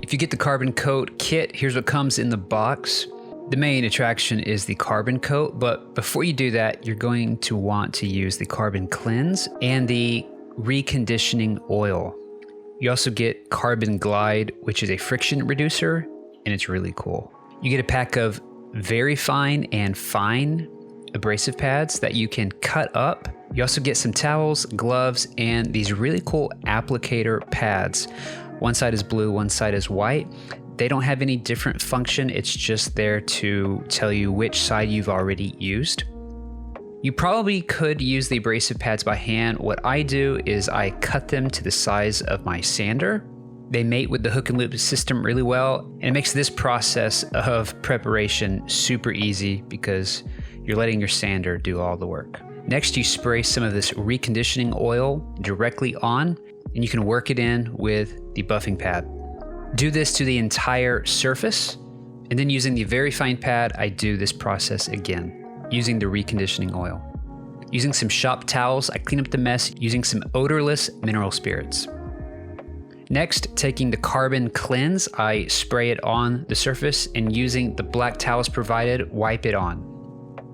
If you get the carbon coat kit, here's what comes in the box. The main attraction is the carbon coat, but before you do that, you're going to want to use the carbon cleanse and the reconditioning oil. You also get Carbon Glide, which is a friction reducer, and it's really cool. You get a pack of very fine and fine abrasive pads that you can cut up. You also get some towels, gloves, and these really cool applicator pads. One side is blue, one side is white. They don't have any different function. It's just there to tell you which side you've already used. You probably could use the abrasive pads by hand. What I do is I cut them to the size of my sander. They mate with the hook and loop system really well, and it makes this process of preparation super easy because you're letting your sander do all the work. Next, you spray some of this reconditioning oil directly on, and you can work it in with the buffing pad. Do this to the entire surface, and then using the very fine pad, I do this process again, using the reconditioning oil. Using some shop towels, I clean up the mess using some odorless mineral spirits. Next, taking the carbon cleanse, I spray it on the surface, and using the black towels provided, wipe it on.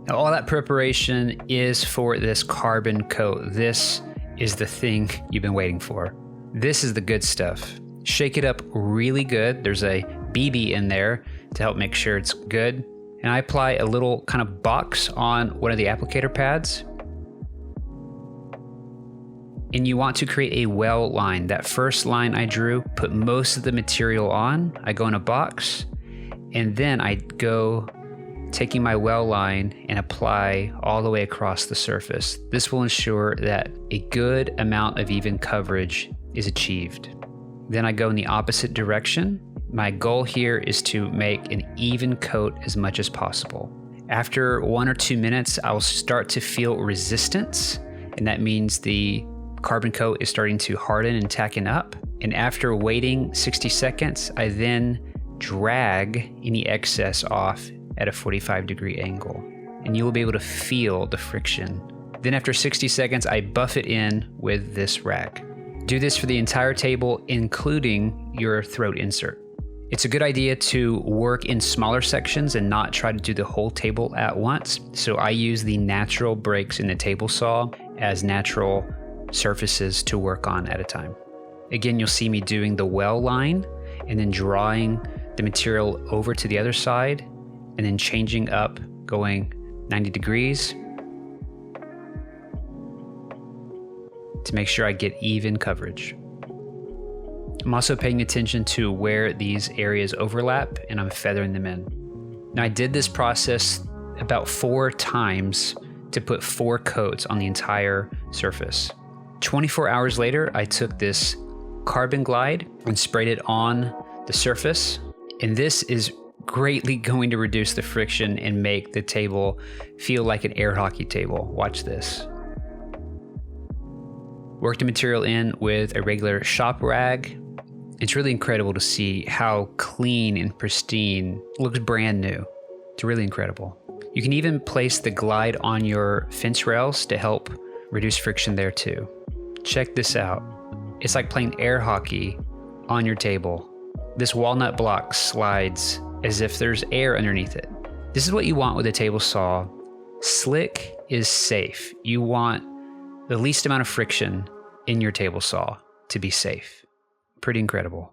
Now, all that preparation is for this carbon coat. This is the thing you've been waiting for. This is the good stuff. Shake it up really good. There's a BB in there to help make sure it's good. And I apply a little kind of box on one of the applicator pads. And you want to create a well line. That first line I drew, put most of the material on. I go in a box, and then I go taking my well line and apply all the way across the surface. This will ensure that a good amount of even coverage is achieved. Then I go in the opposite direction. My goal here is to make an even coat as much as possible. After 1 or 2 minutes, I will start to feel resistance, and that means the carbon coat is starting to harden and tacken up. And after waiting 60 seconds, I then drag any excess off at a 45-degree angle, and you will be able to feel the friction. Then after 60 seconds, I buff it in with this rag. Do this for the entire table, including your throat insert. It's a good idea to work in smaller sections and not try to do the whole table at once. So I use the natural breaks in the table saw as natural surfaces to work on at a time. Again, you'll see me doing the well line and then drawing the material over to the other side and then changing up, going 90 degrees to make sure I get even coverage. I'm also paying attention to where these areas overlap, and I'm feathering them in. Now, I did this process about 4 times to put 4 coats on the entire surface. 24 hours later, I took this Carbon Glide and sprayed it on the surface, and this is greatly going to reduce the friction and make the table feel like an air hockey table. Watch this. Work the material in with a regular shop rag. It's really incredible to see how clean and pristine. It looks brand new. It's really incredible. You can even place the Glide on your fence rails to help reduce friction there too. Check this out. It's like playing air hockey on your table. This walnut block slides as if there's air underneath it. This is what you want with a table saw. Slick is safe. You want the least amount of friction in your table saw to be safe. Pretty incredible.